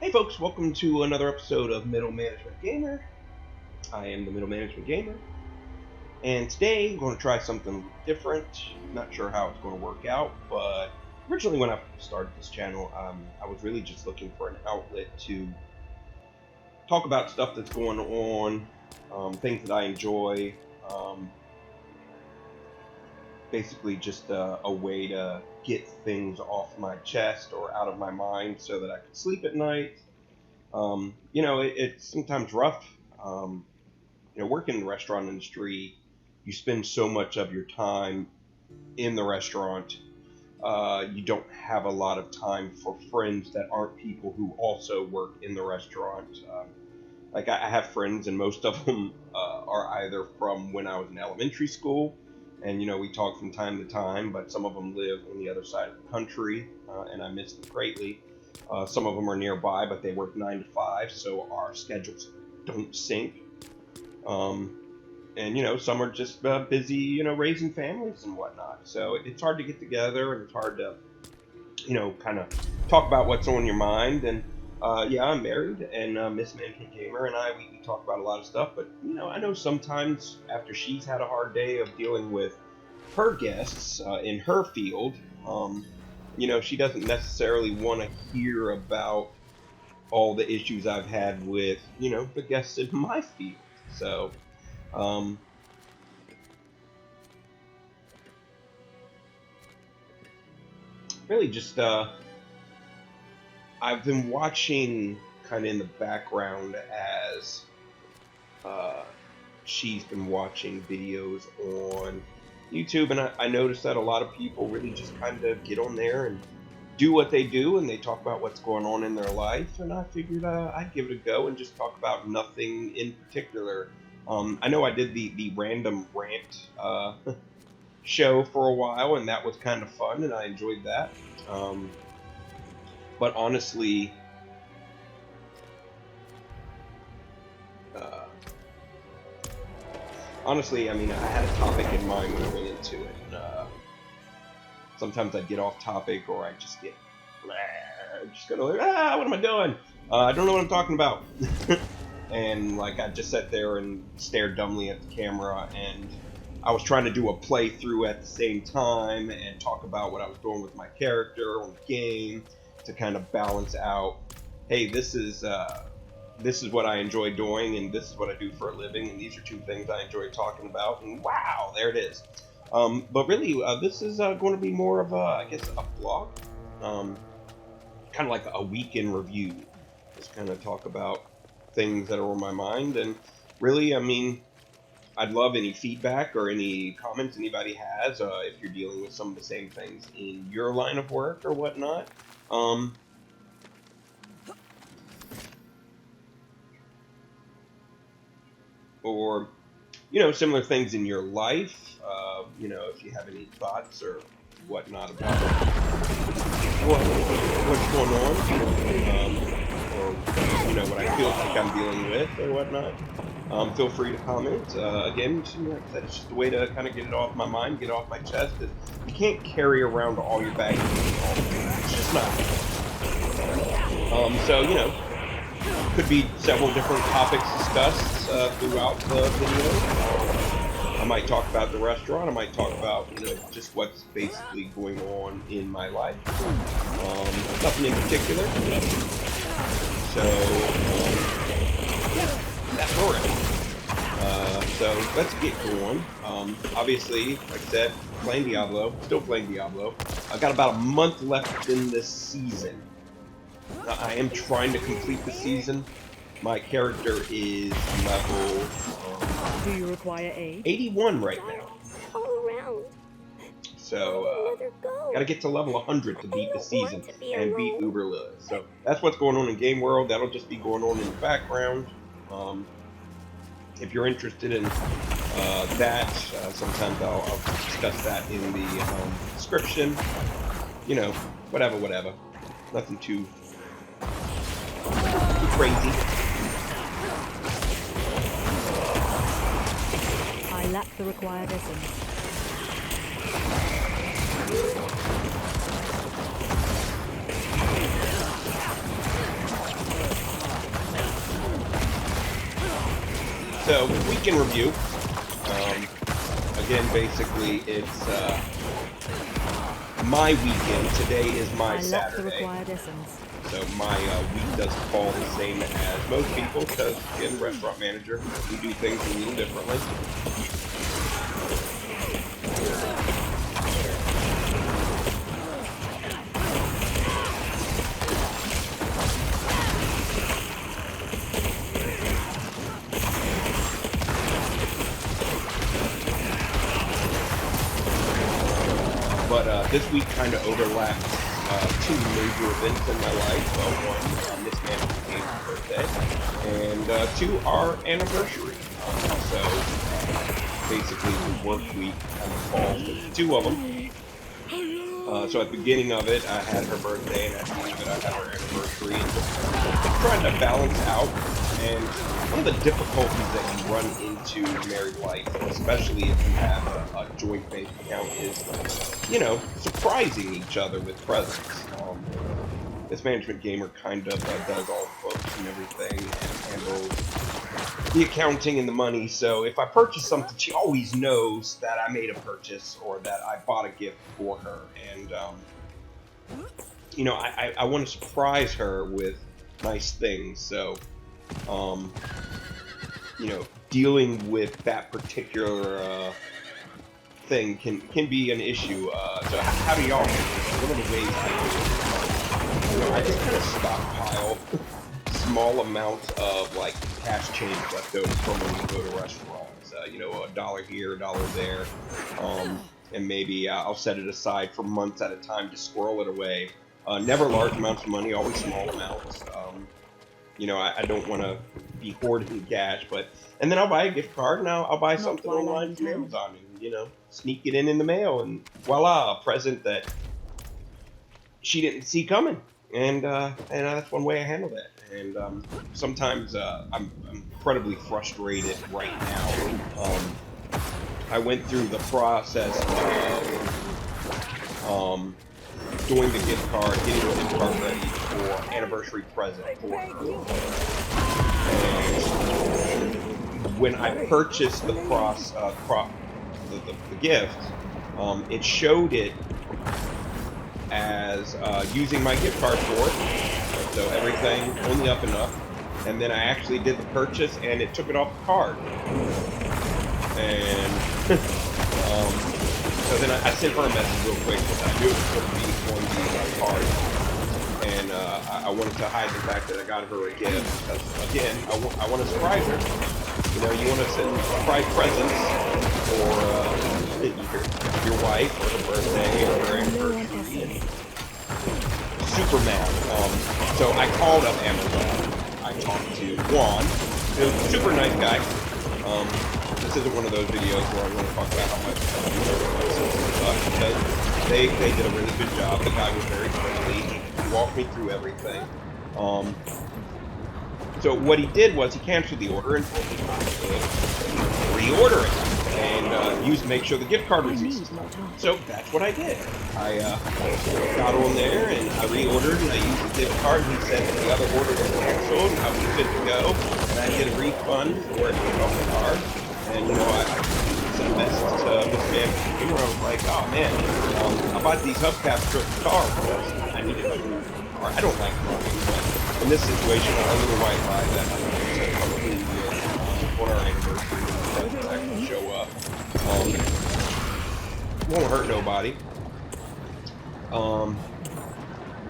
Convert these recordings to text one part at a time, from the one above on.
Hey folks, welcome to another episode of Middle Management Gamer. I am the Middle Management Gamer, and today I'm going to try something different. Not sure how it's going to work out, but originally when I started this channel, I was really just looking for an outlet to talk about stuff that's going on, things that I enjoy, basically just a way to get things off my chest or out of my mind so that I could sleep at night. It's sometimes rough. Working in the restaurant industry, you spend so much of your time in the restaurant. You don't have a lot of time for friends that aren't people who also work in the restaurant. I have friends, and most of them are either from when I was in elementary school, and we talk from time to time. But some of them live on the other side of the country, and I miss them greatly. Some of them are nearby, but they work 9 to 5, so our schedules don't sync. And some are just busy, raising families and whatnot. So it's hard to get together, and it's hard to, kind of talk about what's on your mind. And yeah, I'm married, and Miss Management Gamer and we talk about a lot of stuff. But I know sometimes after she's had a hard day of dealing with her guests in her field, she doesn't necessarily want to hear about all the issues I've had with, the guests in my field. So, really just, I've been watching kind of in the background as she's been watching videos on YouTube, and I noticed that a lot of people really just kind of get on there and do what they do, and they talk about what's going on in their life, and I figured I'd give it a go and just talk about nothing in particular. I know I did the random rant show for a while, and that was kind of fun, and I enjoyed that. But honestly, I mean, I had a topic in mind when I went into it. Sometimes I'd get off topic, or I just get just go like, what am I doing? I don't know what I'm talking about. And I just sat there and stared dumbly at the camera, and I was trying to do a playthrough at the same time and talk about what I was doing with my character on the game to kind of balance out, hey, this is what I enjoy doing, and this is what I do for a living, and these are two things I enjoy talking about, and wow, there it is. But really, this is going to be more of I guess, a vlog, kind of like a week in review. Just kind of talk about things that are on my mind, and really, I mean, I'd love any feedback or any comments anybody has if you're dealing with some of the same things in your line of work or whatnot. Or similar things in your life. If you have any thoughts or whatnot about what's going on, or what I feel like I'm dealing with or whatnot. Feel free to comment. Again, like I said, it's just a way to kind of get it off my mind, get it off my chest. Because you can't carry around all your baggage all the time. It's just not. So could be several different topics discussed throughout the video. I might talk about the restaurant. I might talk about just what's basically going on in my life. Nothing in particular. So yeah, that's all right. So let's get going. Obviously, like I said, playing Diablo. Still playing Diablo. I've got about a month left in this season. I am trying to complete the season. My character is level Do you require aid? 81 right now. All around. So, gotta get to level 100 to beat the season and beat Uber Lilith. So, that's what's going on in Game World. That'll just be going on in the background. If you're interested in that, sometimes I'll discuss that in the description. Whatever. Nothing too crazy. I lack the required essence. So, weekend review. Again, basically, it's my weekend. Today is my I lack the Saturday. required essence. So my week doesn't fall the same as most people because, again, restaurant manager, we do things a little differently. But this week kind of overlaps two major events in my life. One, Miss Manager's Game's birthday, and two, our anniversary. So basically, the work week kind of falls with two of them. So at the beginning of it, I had her birthday, and at the end of it, I had her anniversary. And just trying to balance out. And one of the difficulties that you run into in married life, especially if you have a joint bank account, is, you know, surprising each other with presents. This management gamer kind of does all the books and everything, and handles the accounting and the money. So if I purchase something, she always knows that I made a purchase or that I bought a gift for her. And, you know, I want to surprise her with nice things. So, you know, dealing with that particular thing can be an issue. So how do y'all handle it? One of the ways I do it, you know, I just kind of stockpile small amounts of like cash change left over from when we go to restaurants. You know, $1 here, $1 there, and maybe I'll set it aside for months at a time to squirrel it away. Never large amounts of money, always small amounts. You know, I don't want to be hoarding cash, and then I'll buy a gift card and I'll buy something online from Amazon and, you know, sneak it in the mail, and voila, a present that she didn't see coming. And that's one way I handle that. And sometimes I'm incredibly frustrated right now. I went through the process of doing the gift card, getting the gift card ready for anniversary present for her. And when I purchased the gift, it showed it as using my gift card for it. So everything only up and up. And then I actually did the purchase and it took it off the card. And so then I sent her a message real quick because I knew it was going to be on the card. And I wanted to hide the fact that I got her a gift because, again, I want to surprise her. You know, you want to send surprise presents for your wife for her birthday or her anniversary. Super mad. So I called up Amazon. I talked to Juan, who's a super nice guy. This isn't one of those videos where I want to talk about how much because they did a really good job. The guy was very friendly. He walked me through everything. So what he did was he canceled the order and told me to reorder it and make sure the gift card was used. So that's what I did. I got on there and I reordered and I used the gift card. He said that the other order was canceled and I was good to go. And I did a refund for it off the card. And, you know, I sent a message to Miss Manager. I was like, oh man, I bought these hubcaps for the car because I needed a new car. I don't like driving, but in this situation, a little white lie that I probably on our anniversary doesn't actually show up. Won't hurt nobody.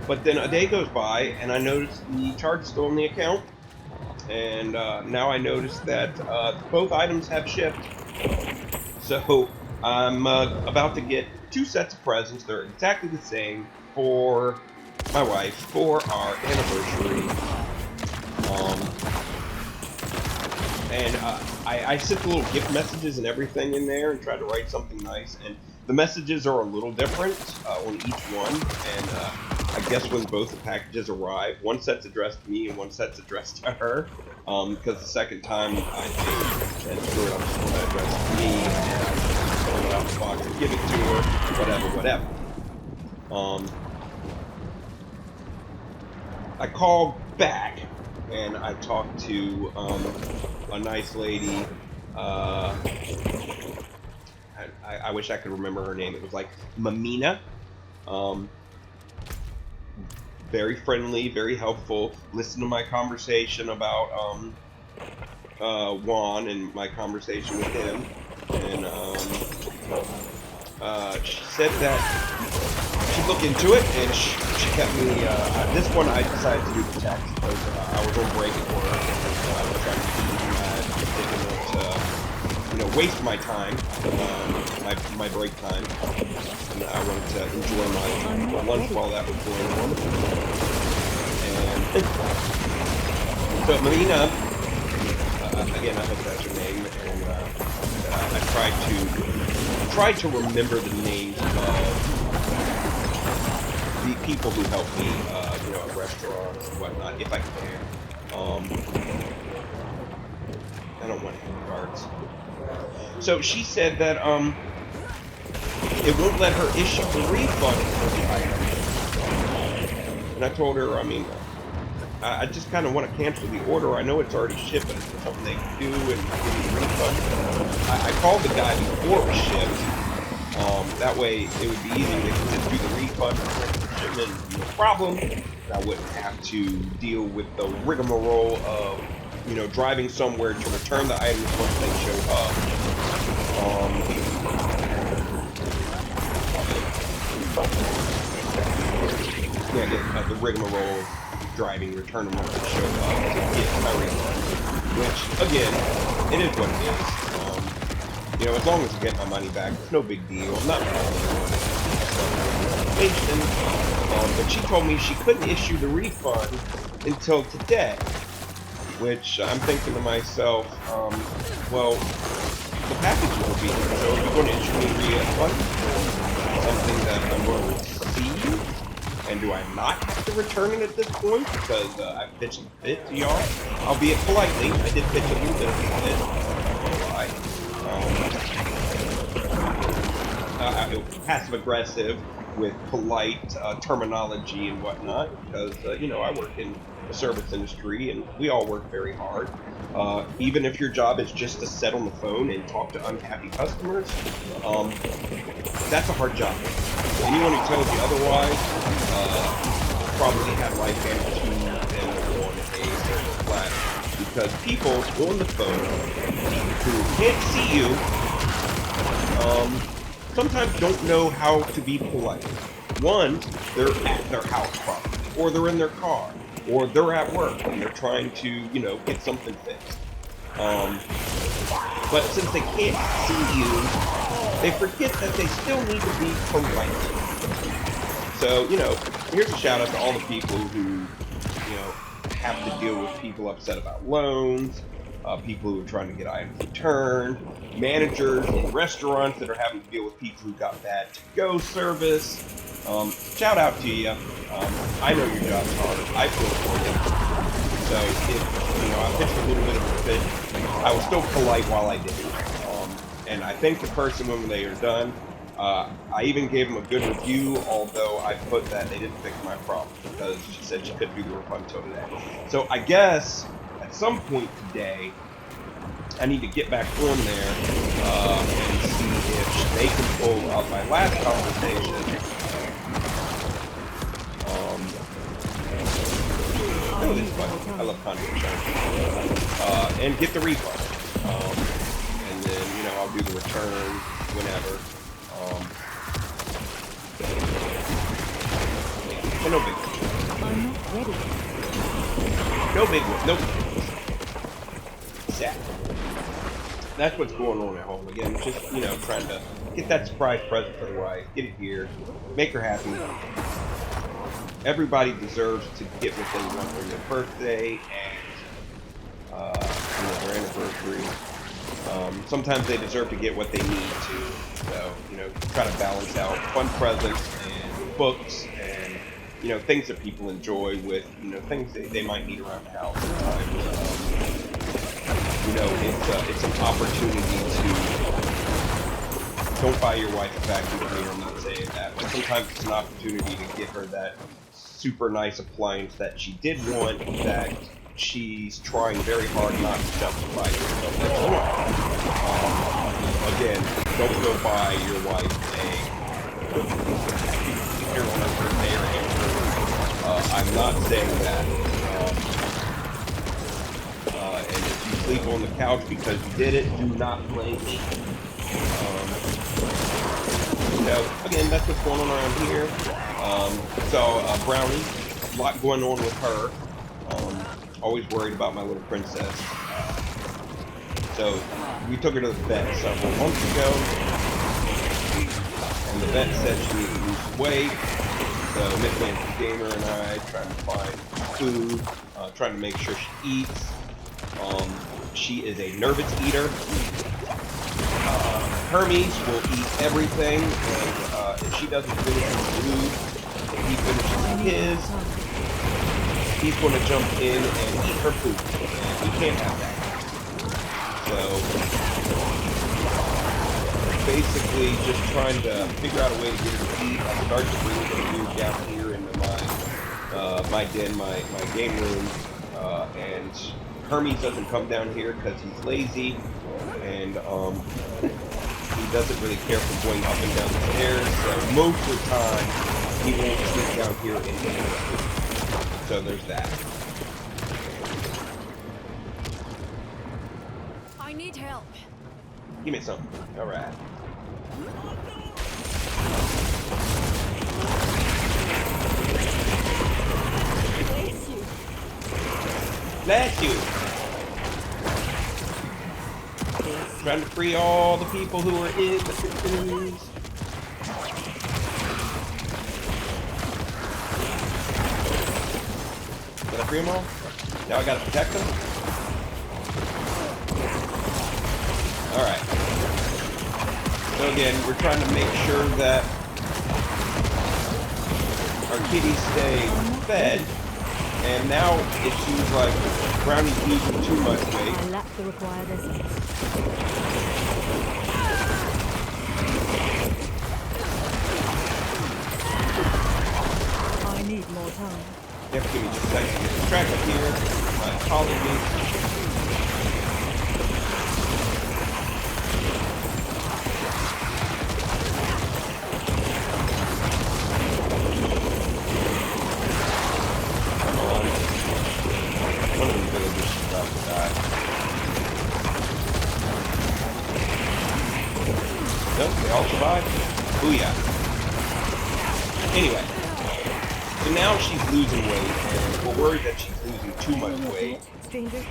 But then a day goes by and I notice the charge is still in the account. And now I notice that both items have shipped. So I'm about to get two sets of presents. They're exactly the same for my wife for our anniversary. And I sent the little gift messages and everything in there and tried to write something nice. And the messages are a little different on each one. And I guess when both the packages arrive, one set's addressed to me and one set's addressed to her. Because the second time I think, screw it, I'm just going to address it to me and I'm just pull it out the box and give it to her, whatever. I called back and I talked to a nice lady. I wish I could remember her name. It was like Mamina. Um, Very friendly, very helpful. Listened to my conversation about Juan and my conversation with him, and she said that she'd look into it, and she kept me. This one I decided to do the text because I was on break at work, and I was trying to be mad. I didn't want to, waste my time, my break time, and I wanted to enjoy my lunch while that was going on. And so Melina, again, I hope that's her name, and I tried to remember the names of the people who help me, at restaurants and whatnot, if I can. I don't want any cards. So she said that it won't let her issue the refund for the item. And I told her, I just kind of want to cancel the order. I know it's already shipped, but it's something they can do and give me the refund. I called the guy before it was shipped. That way it would be easy. They could just do the refund and shipment, no problem. I wouldn't have to deal with the rigmarole of, driving somewhere to return the items once they show up. The rigmarole of driving, returning once they show up to get my refund. Which, again, it is what it is. As long as I get my money back, it's no big deal. I'm not but she told me she couldn't issue the refund until today. Which I'm thinking to myself, well, the package will be here, so if you're going to issue me a refund, something that I'm going to receive, and do I not have to return it at this point because I pitched a fit to y'all? Albeit politely, I did pitch a little bit of a fit. Passive aggressive with polite terminology and whatnot, because I work in the service industry and we all work very hard. Even if your job is just to sit on the phone and talk to unhappy customers, that's a hard job. Anyone who tells you otherwise probably have life attitude and on a certain class, because people on the phone who can't see you sometimes don't know how to be polite. One, they're at their house probably, or they're in their car, or they're at work and they're trying to, get something fixed. But since they can't see you, they forget that they still need to be polite. So, here's a shout out to all the people who, have to deal with people upset about loans, people who are trying to get items returned, managers in restaurants that are having to deal with people who got bad to-go service. Shout out to you. I know your job's hard. I feel for you. So if I pitched a little bit of a fit, I was still polite while I did it. And I thank the person when they are done. I even gave them a good review, although I put that they didn't fix my problem because she said she couldn't do the refund until today. So I guess at some point today, I need to get back on there and see if they can pull up my last conversation. This is fun. I love content shows. And get the refund. And then, I'll do the return whenever. So no big deal. I'm not ready. No big one. Nope. Sad. That's what's going on at home. Again, just, trying to get that surprise present for the wife, get it here, make her happy. Everybody deserves to get what they want for their birthday and, their anniversary. Sometimes they deserve to get what they need to. So, try to balance out fun presents and books and, things that people enjoy with, things that they might need around the house sometimes. It's an opportunity to, don't buy your wife a vacuum cleaner, I'm not saying that, but sometimes it's an opportunity to get her that super nice appliance that she did want, that she's trying very hard not to justify herself. Again, don't go buy your wife a on her birthday or anything. I'm not saying that. And if you sleep on the couch because you did it, do not blame me. Again, that's what's going on around here. Brownie, a lot going on with her. Always worried about my little princess. So we took her to the vet several months ago, and the vet said she needed to lose some weight. So Midlands Gamer and I trying to find food, trying to make sure she eats. She is a nervous eater. Hermes will eat everything, and if she doesn't finish her food, if he finishes his, he's going to jump in and eat her food, and we can't have that. So, basically just trying to figure out a way to get her to eat. I started to bring her food down here into my den, my game room, and Hermes doesn't come down here because he's lazy, and he doesn't really care for going up and down the stairs, so most of the time he won't sit down here and eat. So there's that. I need help. Give me some. Alright. Bless you. Bless you! Trying to free all the people who are in the cocoons. Did I free them all? Now I gotta protect them? Alright. So again, we're trying to make sure that our kitties stay fed. And now it seems like Brownie's losing too much weight. I lack the required essence. I need more time. You have to give me just a second to get distracted here. My apologies. Come on. One of these villagers is about to die. Nope, they all survived. Booyah. Anyway. So now she's losing weight, and we're worried that she's losing too much weight. Stranger.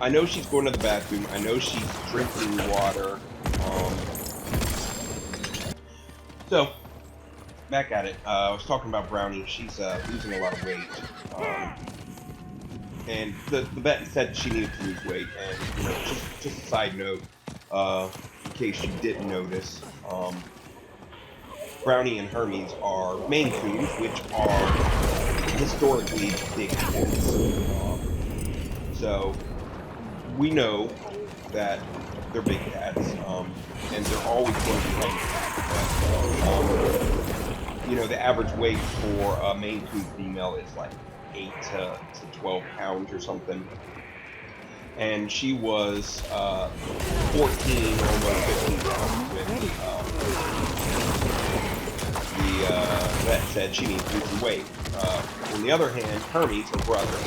I know she's going to the bathroom. I know she's drinking water. So, back at it. I was talking about Brownie. She's losing a lot of weight. And the vet said she needed to lose weight. And, you know, just a side note, in case you didn't notice, Brownie and Hermes are Maine Coons, which are historically big cats. So we know that they're big cats, and they're always going to be handicapped. But, you know, the average weight for a Maine Coon female is like 8 to 12 pounds or something. And she was 14, almost 15 pounds with the vet said she needs to lose some weight. On the other hand, Hermes, her brother,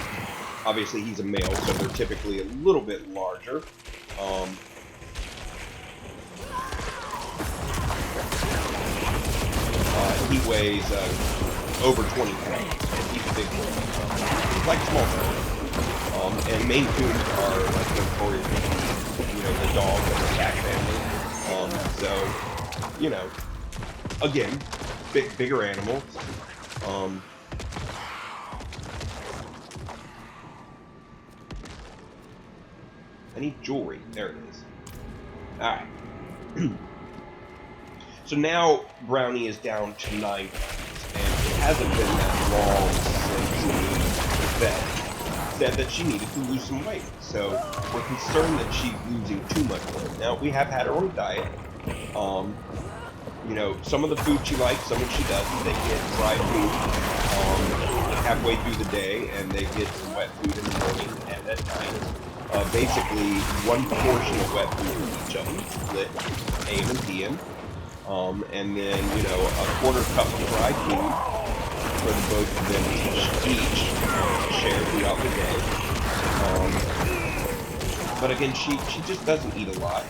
obviously he's a male, so they're typically a little bit larger. He weighs over 20 pounds, and he's a big boy. He's like small boy. And Maine Coons are like notorious, you know, the dog of the cat family. So, you know, again, bigger animals. I need jewelry. There it is. Alright. So now Brownie is down to 9 pounds, and it hasn't been that long since the vet said that she needed to lose some weight. So we're concerned that she's losing too much weight. Now, we have had her on a diet. You know, some of the food she likes, some of she doesn't. They get fried food. It halfway through the day, and they get some wet food in the morning and at night. Basically, one portion of wet food for each of them, split AM and PM. And then, you know, a quarter cup of dry food for the both of them each share throughout the day. But again, she just doesn't eat a lot.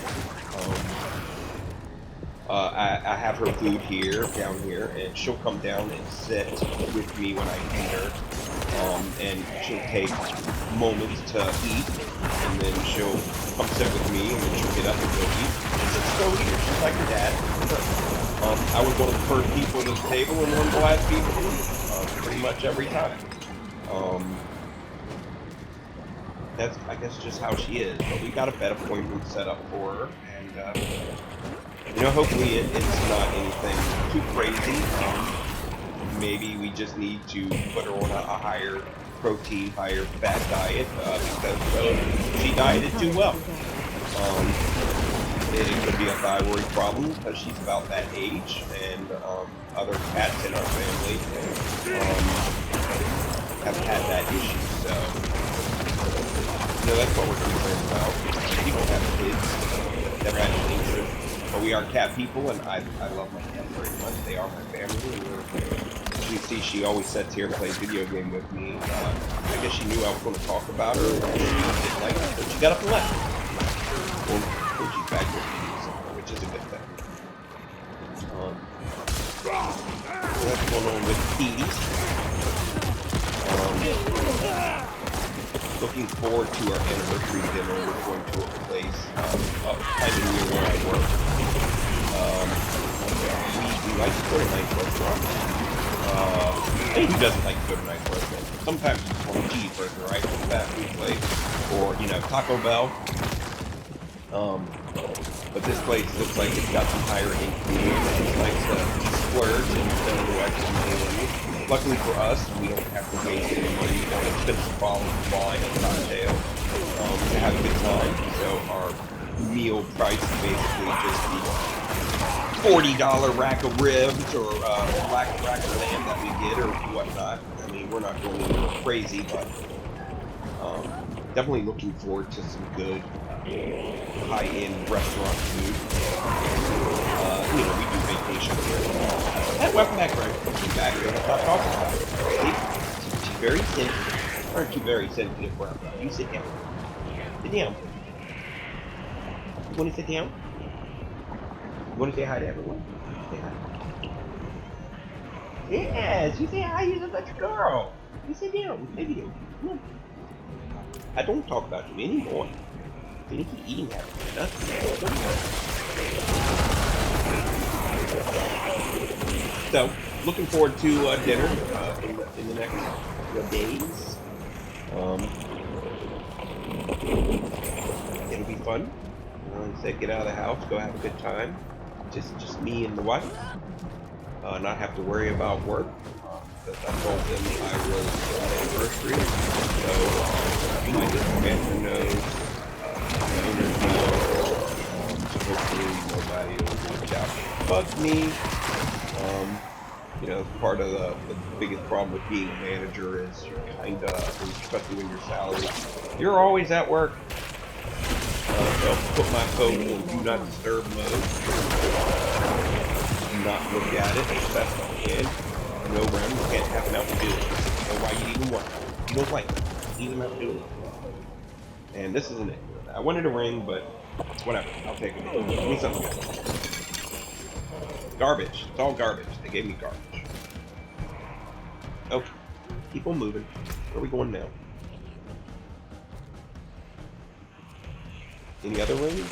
I have her food here, down here, and she'll come down and sit with me when I feed her. And she'll take moments to eat, and then she'll come sit with me, and then she'll get up and go eat. She's go eat, she's like her dad. I was one of the first people at this table and one of the last people to leave, pretty much every time. That's, I guess, just how she is. But we got a bed appointment set up for her, and you know, hopefully it's not anything too crazy. Maybe we just need to put her on a higher protein, higher fat diet because she dieted too well. It could be a thyroid problem because she's about that age, and other cats in our family have had that issue. So, you know, that's what we're concerned about. We don't have kids, never had an interest, but we are cat people, and I love my cats very much. They are my family. You see, she always sits here and plays video game with me. I guess she knew I was going to talk about her, and she didn't like it, so she got up and left. Well, she's back with me, which is a good thing. What's going on with Petey? Looking forward to our anniversary dinner. We're going to a place kind of near where I work. We like to go to nice restaurants. Who doesn't like to go to nice restaurants? Sometimes you just want a cheeseburger, right? From a fast food place, or you know, Taco Bell. But this place looks like it's got some higher end food. It's nice to splurge and spend the extra money. Luckily for us, we don't have to waste any money. We don't spend some bottles of wine and cocktail to have a good time. So our meal price is basically just the $40 rack of ribs or rack of lamb that we get or whatnot. I mean, we're not going a little crazy, but definitely looking forward to some good high-end restaurant food. You know, we do vacation here. That welcome back, right? Back here. Let's not talk about it. See? She's very sensitive. Aren't you very sensitive, Brown? You sit down. Sit down. You want to sit down? You want to say hi to everyone? Say hi. Yes, you say hi. You're such a girl. You sit down. Sit down. Come on. I don't talk about you anymore. You keep eating that. So, looking forward to dinner in the next couple of days. It'll be fun. Like I said, get out of the house, go have a good time. Just me and the wife. Not have to worry about work. Because I told them I was on anniversary. So, my dispatcher knows. Hopefully nobody will reach out and bug me. You know, part of the biggest problem with being a manager is you're kind of, especially when you're salaried, you're always at work. So put my phone in do not disturb mode. Do not look at it as best I can. No rem, you can't have enough to do it. So why you even want it? You don't like it. You even have to do it. And this isn't it. I wanted a ring, but whatever. I'll take it. Give me something good. Garbage. It's all garbage. They gave me garbage. Okay. Keep on moving. Where are we going now? Any other rings?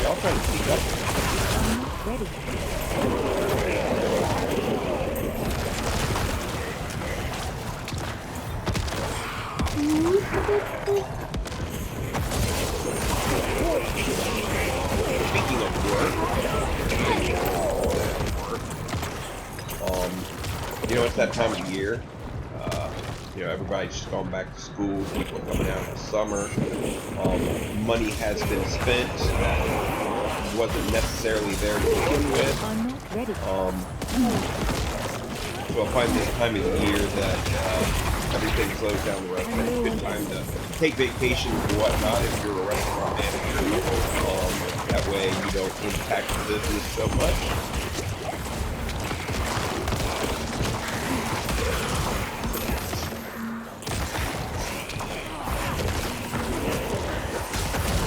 Y'all trying to speak up. Ready. Speaking of work, you know, it's that time of year. You know, everybody's just gone back to school. People are coming out in the summer. Money has been spent that wasn't necessarily there to begin with. I'm not ready. well, find this time of the year that everything slows down the restaurant. It's a good time to take vacations and whatnot if you're a restaurant manager. That way you don't impact the business so much.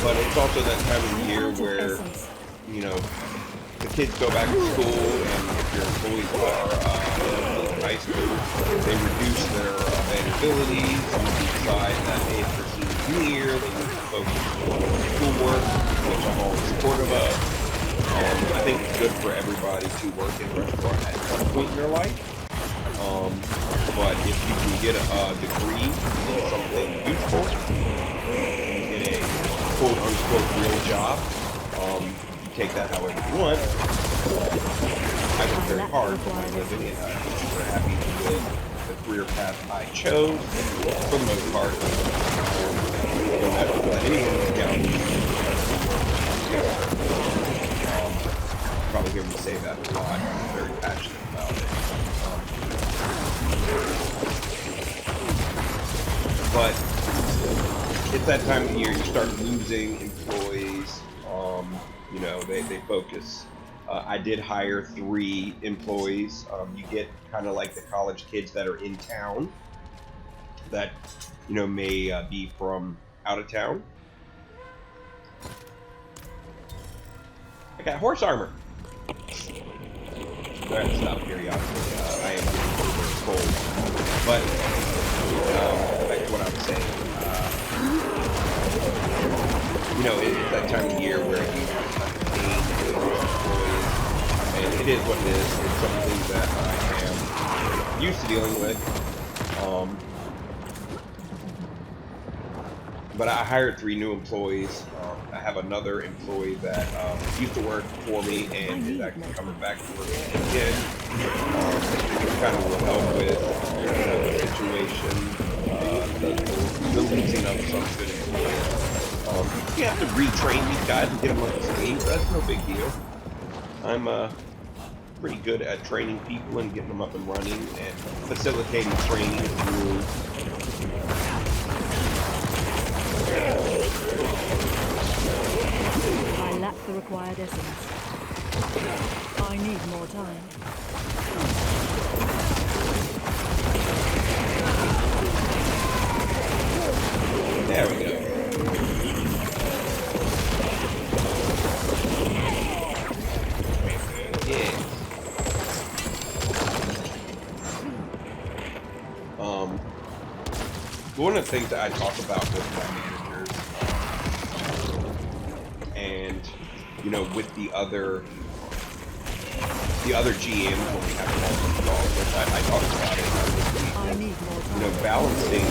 But it's also that time of the year where, you know, the kids go back to school, and if your employees are in high school, they reduce their availabilities. You decide that hey, if their senior year, they need to focus on schoolwork, which I'm always supportive of. I think it's good for everybody to work in a restaurant at some point in their life. But if you can get a degree in something useful, in a quote-unquote real job, you take that however you want. I work very hard for my living, and I'm super happy with the career path I chose. For the most part, don't have to let anyone down. Probably hear me say that a lot. I'm very passionate about it. But it's that time of the year you start losing employees. You know, they focus. I did hire 3 employees. You get kind of like the college kids that are in town that, you know, may be from out of town. I got horse armor. Alright, stop periodically. I am getting very cold. But, back to what I was saying. You know, it's that time of year where you gain employees, and it is what it is. It's something that I am used to dealing with. But I hired 3 new employees. I have another employee that used to work for me and is actually coming back to work again. Kind of will help with the situation, the losing of some good employees. You have to retrain these guys and get them up to speed. That's no big deal. I'm pretty good at training people and getting them up and running and facilitating training through. I lack the required essence. I need more time. There we go. Yeah. One of the things that I talk about with my managers, and you know, with the other GMs when we have multiple calls, I talk about it. You know, balancing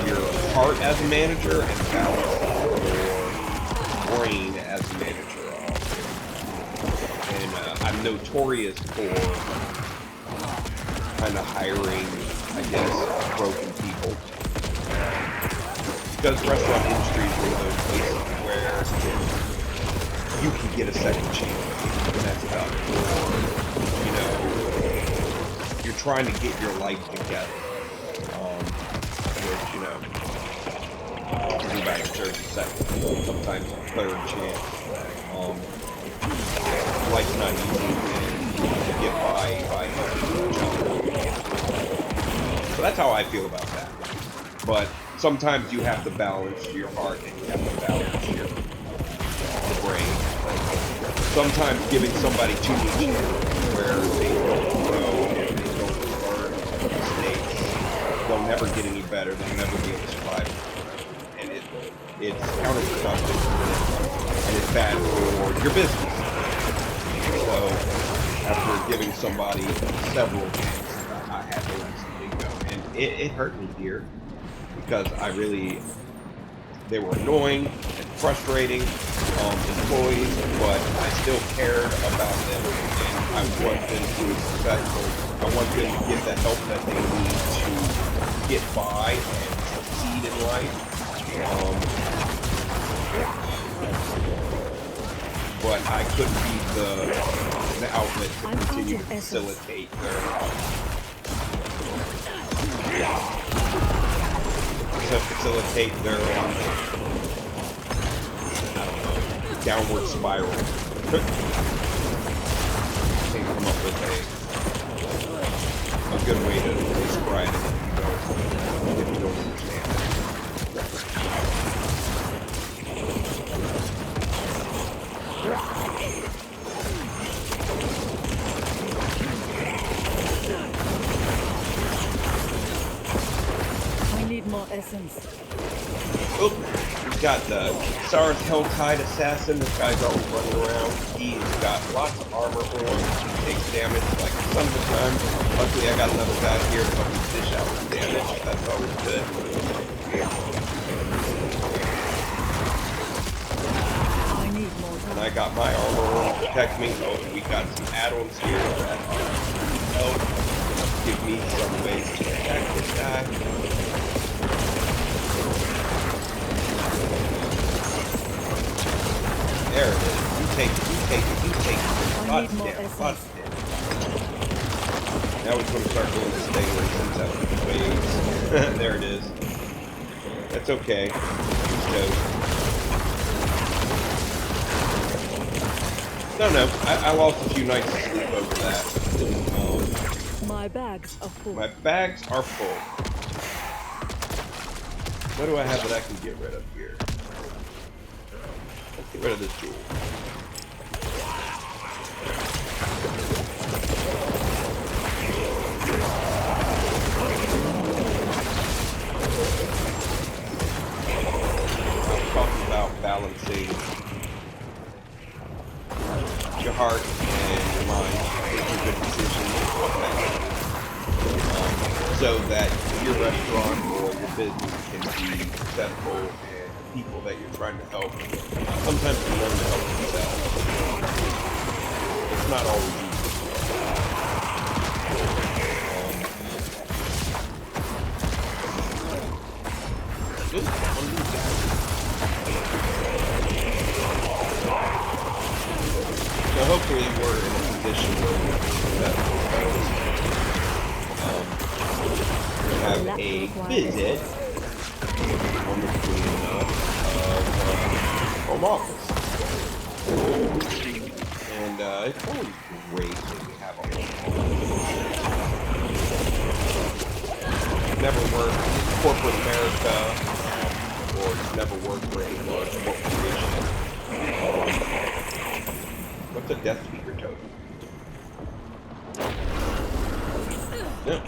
your heart as a manager and balancing your brain as a manager. And I'm notorious for kind of hiring, I guess, broken people. Because the restaurant industry is one of those places where you can get a second chance to mess it up. Or, you know, you're trying to get your life together. Which, you know, everybody deserves a second, sometimes a third chance. Life's not easy, and you get by helping each other. So that's how I feel about that. But sometimes you have to balance your heart and you have to balance your brain. Sometimes giving somebody too much where they don't grow and they don't learn mistakes, they'll never get any better, they'll never be able to survive. And it's counterproductive and it's bad for your business. So after giving somebody several chances, I had to let something go. And it hurt me here because they were annoying and frustrating employees, but I still cared about them and I want them to be successful. I want them to get the help that they need to get by and succeed in life. but I couldn't be the outlet to I'm out continue of to essence. facilitate their I don't know, downward spiral. Can't come up with a good way to describe it if you don't understand it. I need more essence. Oh, we've got the Sars Helltide Assassin. This guy's always running around. He's got lots of armor on. He takes damage like a son of a gun. Luckily, I got another guy here to help me dish out some damage. That's always good. I need more And time. I got my armor on to protect me. Oh, we got some add-ons here that help give me some ways to attack this guy. There it is. You take it. I need more essence. Now we're going to start doing this thing where he sends out these waves. There it is. That's okay. He's toast. No, I lost a few nights of sleep over that. My bags are full. My bags are full. What do I have that I can get rid of here? Let's get rid of this jewel. I'm talking about balancing your heart and your mind, making good decisions, so that your restaurant or your business can be successful and the people that you're trying to help sometimes can learn to help themselves. It's not always easy. This is one of these guys. So hopefully we're in a position where we have a visit, wonderfully enough, of home office. And it's always great when we have a home office. Never worked in corporate America, or it's never worked for any large corporation. What's a death speaker token? Yeah.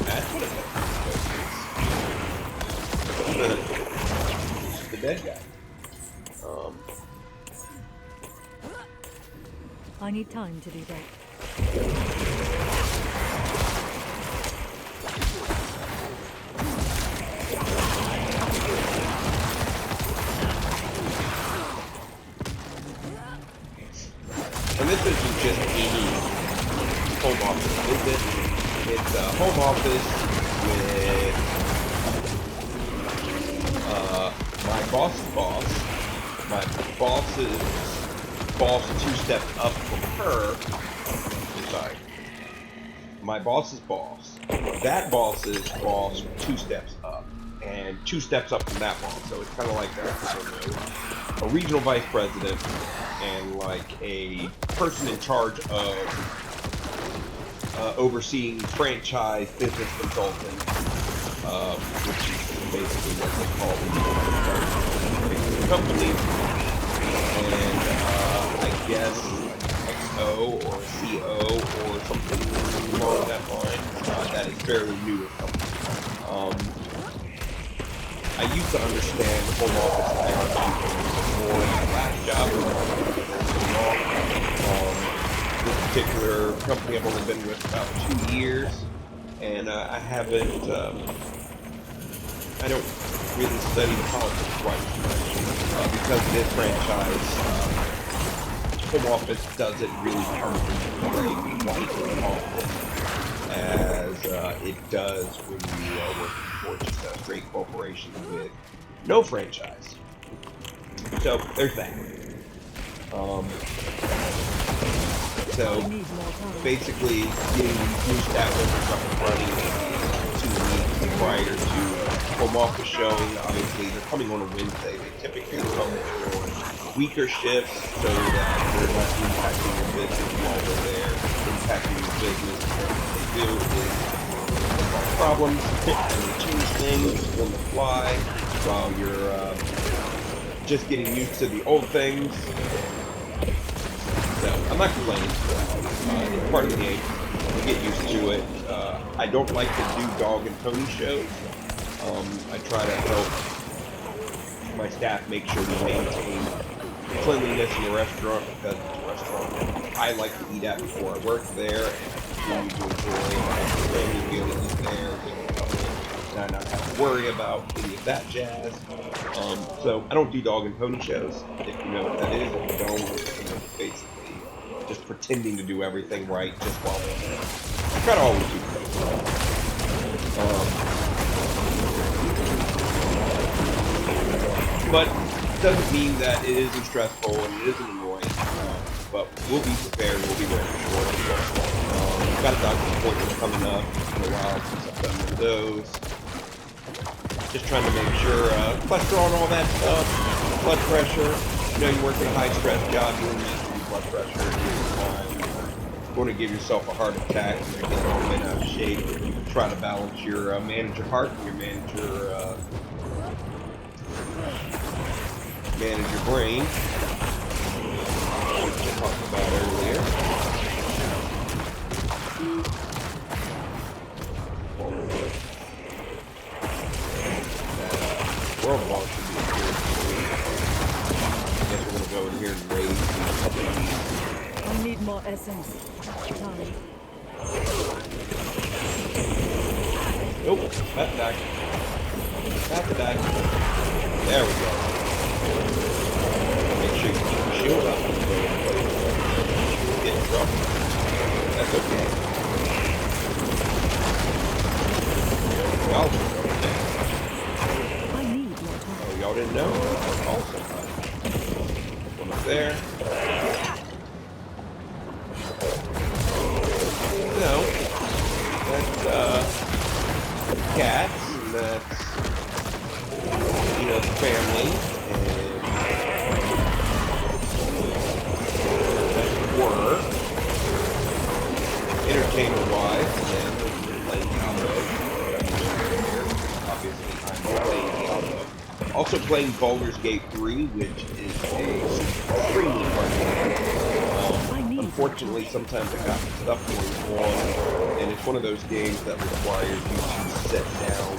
That's what a death speaker token is. The dead guy. I need time to do that. And this isn't just any home office visit. It's a home office with my boss's boss, my boss's boss 2 steps up from her. Sorry. My boss's boss. That boss's boss 2 steps up. And 2 steps up from that boss. So it's kind of like a regional vice president and like a person in charge of overseeing franchise business consulting, which is basically what they call the company. And I guess XO or CO or something along that line. That is fairly new to the company. I used to understand the home office hierarchy more in my last job. This particular company I've only been with about 2 years, and I haven't, I don't really study the politics quite as much. Because it is franchise, home office doesn't really come from a white office as it does when you are working for just a straight corporation with no franchise. So there's that. So I need more time. basically, getting these new establishments up and running 2 weeks prior to home office showing. Obviously, they're coming on a Wednesday. They typically come on weaker shifts so that they're not impacting your business while they're there, impacting your business. What they do is solve problems and they change things on the fly while you're just getting used to the old things. So I'm not complaining. It's part of the game. You get used to it. I don't like to do dog and pony shows. I try to help my staff make sure we maintain cleanliness in the restaurant because it's a restaurant I like to eat at before I work there and continue to enjoy my family being able to eat there and I not have to worry about any of that jazz. So I don't do dog and pony shows. If you know what that is, if you don't, it's basically just pretending to do everything right just while they're there. I try to always do that. But it doesn't mean that it isn't stressful and it isn't annoying. But we'll be prepared, we'll be ready for it. We've got a doctor's appointment coming up in a while since I've done one of those. Just trying to make sure cholesterol and all that stuff, blood pressure. You know, you work in a high stress job, you want to make blood pressure you're going to give yourself a heart attack and you're getting all bent out of shape. Try to balance your manage your heart and your manage your brain, which I talked about earlier. World Ball should be here. I guess we're going to go in here and raise a couple of these. I need more essence. Time. Nope, back. There we go. Make sure you keep your shield up and go get in trouble. That's okay. Y'all just go down. I need more time. Oh, y'all didn't know? That's awesome. One up there. No. That's, cats, and that's, you know, the family, and that's work, entertainment-wise, and then playing Diablo, obviously I'm playing Diablo. Also playing Baldur's Gate 3, which is a extremely hard game. Unfortunately, sometimes I got stuff going on, and it's one of those games that requires you to sit down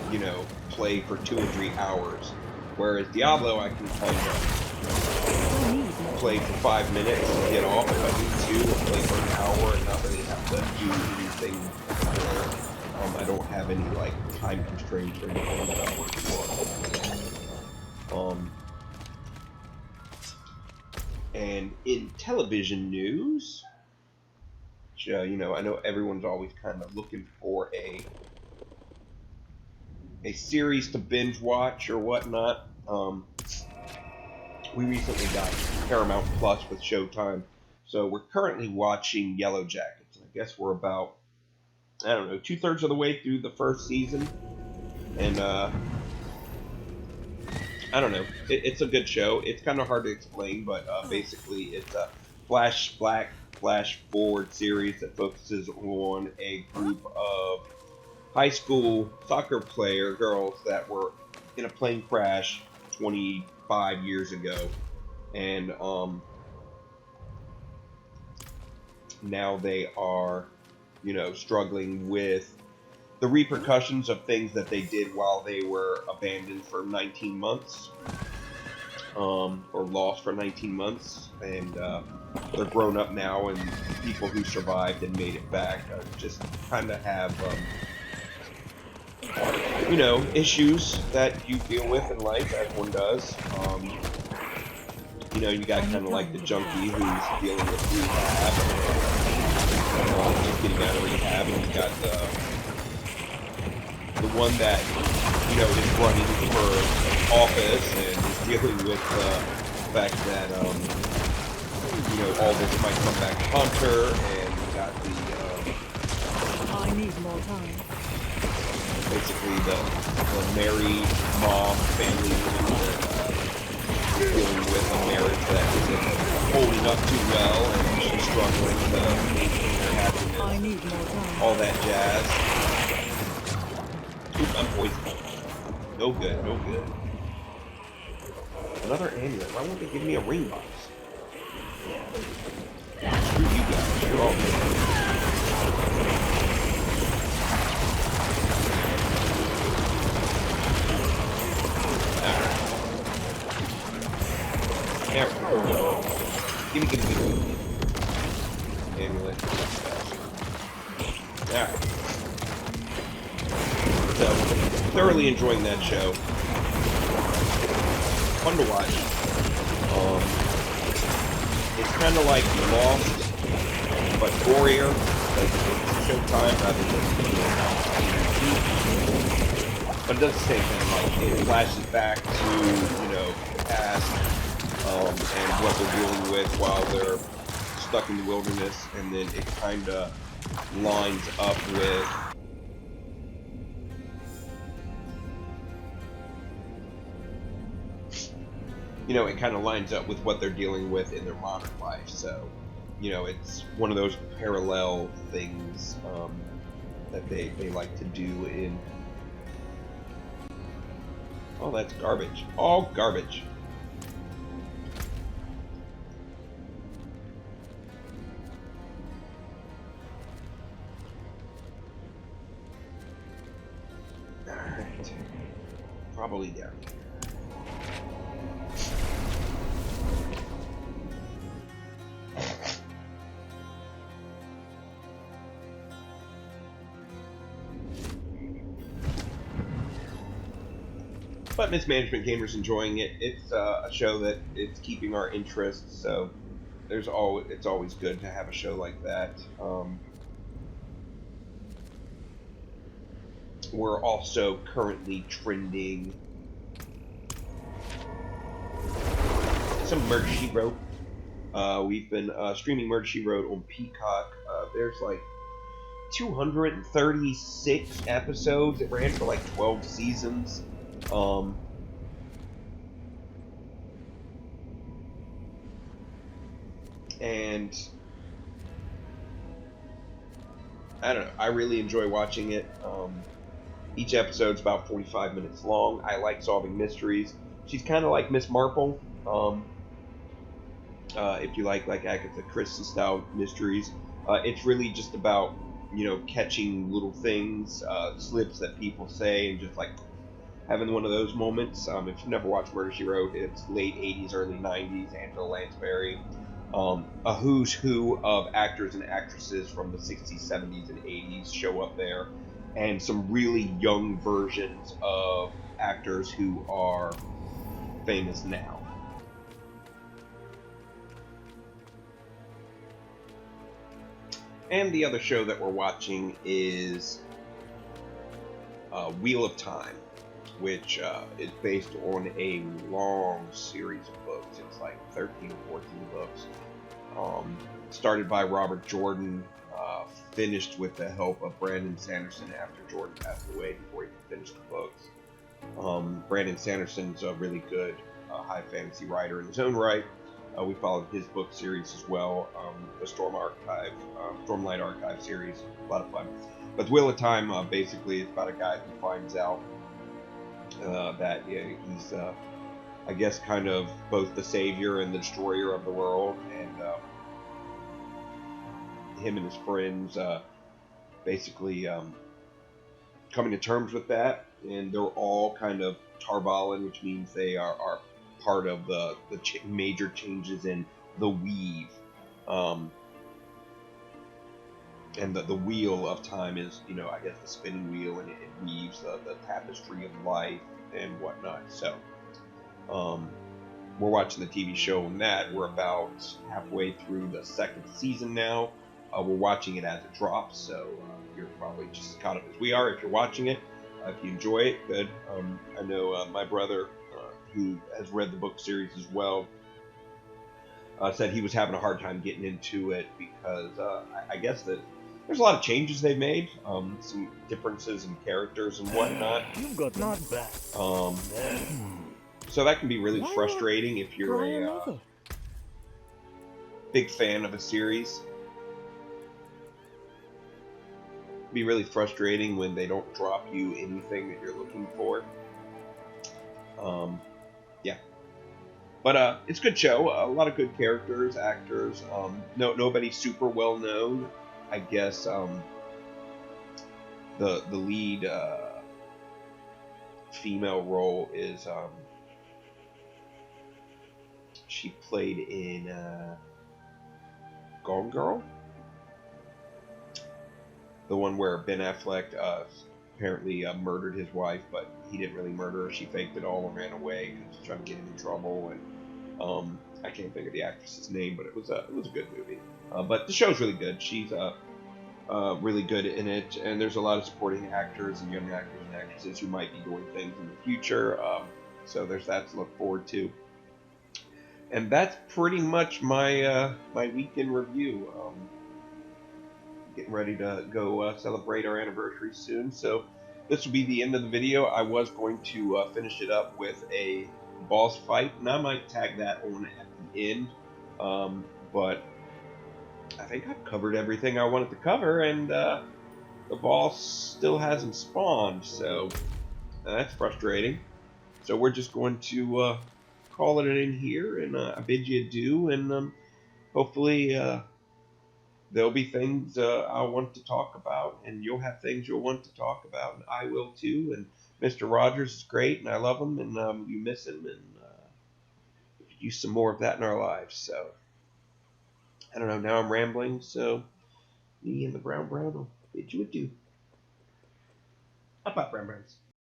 and, you know, play for 2 or 3 hours. Whereas Diablo, I can kind of play for 5 minutes and get off if I need to, or play for an hour and not really have to do anything. I don't have any like time constraints or anything that I'm working on. And in television news, which, you know, I know everyone's always kind of looking for a series to binge watch or whatnot. We recently got Paramount Plus with Showtime, so we're currently watching Yellow Jackets. I guess we're about, I don't know, 2/3 of the way through the first season, and I don't know, it's a good show. It's kind of hard to explain, but basically it's a flash forward series that focuses on a group of high school soccer player girls that were in a plane crash 25 years ago, and now they are, you know, struggling with the repercussions of things that they did while they were abandoned for 19 months, or lost for 19 months, and they're grown up now, and people who survived and made it back just kind of have, you know, issues that you deal with in life, as one does. know, you got kind of like the junkie who's dealing with rehab, just getting out of rehab, and you got the one that, you know, is running for office and is dealing with the fact that, you know, all this might come back to haunt her, and you got the, I need more time. basically the married mom family dealing with a marriage that isn't holding up too well, and she's struggling to maintain her happiness. I need more time. All that jazz. Oops, I'm poisoned. No good, no good. Another amulet. Why won't they give me a ring box? Screw you guys. You're all good. Alright. There we go. Gimme. Amulet. Alright. So, thoroughly enjoying that show. Fun to watch. It's kind of like Lost, but gorier. Like it's Showtime rather than TV. But it does the same thing. Like it flashes back to, you know, the past and what they're dealing with while they're stuck in the wilderness, and then it kind of lines up with. You know, it kind of lines up with what they're dealing with in their modern life. So, you know, it's one of those parallel things that they like to do in... Oh, that's garbage. All garbage. Alright. Probably down here. But Mismanagement Gamer's enjoying it. It's a show that it's keeping our interest, so it's always good to have a show like that. We're also currently trending some Murder, She Wrote. We've been streaming Murder, She Wrote on Peacock. There's like 236 episodes. It ran for like 12 seasons. And I don't know, I really enjoy watching it. Each episode's about 45 minutes long. I like solving mysteries. She's kind of like Miss Marple. If you like Agatha Christie style mysteries, it's really just about, you know, catching little things, slips that people say, and just like having one of those moments. If you've never watched Murder, She Wrote, it's late 80s, early 90s, Angela Lansbury. A who's who of actors and actresses from the 60s, 70s, and 80s show up there. And some really young versions of actors who are famous now. And the other show that we're watching is Wheel of Time, which is based on a long series of books. It's like 13 or 14 books. Started by Robert Jordan, finished with the help of Brandon Sanderson after Jordan passed away before he finished the books. Brandon Sanderson's a really good high fantasy writer in his own right. We followed his book series as well, the Stormlight Archive series, a lot of fun. But Wheel of Time, basically, it's about a guy who finds out that he's, I guess, kind of both the savior and the destroyer of the world, and him and his friends basically coming to terms with that, and they're all kind of Tarvalin, which means they are part of the major changes in the weave. And the wheel of time is, you know, I guess the spinning wheel, and it weaves the tapestry of life and whatnot. So, we're watching the TV show on that. We're about halfway through the second season now. We're watching it as it drops, so you're probably just as caught up as we are if you're watching it. If you enjoy it, good. I know my brother, who has read the book series as well, said he was having a hard time getting into it because I guess that there's a lot of changes they made, some differences in characters and whatnot. You've got not bad. So that can be really Why not frustrating if you're Try a another. big fan of a series. Be really frustrating when they don't drop you anything that you're looking for. Yeah, but it's a good show. A lot of good characters, actors. Nobody super well known. I guess the lead female role is she played in Gone Girl. The one where Ben Affleck apparently murdered his wife, but he didn't really murder her. She faked it all and ran away because she tried to get him in trouble. And I can't think of the actress's name, but it was a good movie. But the show's really good. She's really good in it, and there's a lot of supporting actors and young actors and actresses who might be doing things in the future. So there's that to look forward to. And that's pretty much my my weekend review. Getting ready to go celebrate our anniversary soon, so this will be the end of the video. I was going to finish it up with a boss fight, and I might tag that on at the end, but I think I've covered everything I wanted to cover, and the boss still hasn't spawned, so that's frustrating. So we're just going to call it in here, and I bid you adieu, and hopefully there'll be things I'll want to talk about, and you'll have things you'll want to talk about, and I will too. And Mr. Rogers is great, and I love him, and you miss him, and we could use some more of that in our lives. So, I don't know, now I'm rambling, so me and the Brown will bid you adieu. Up, Brown Browns.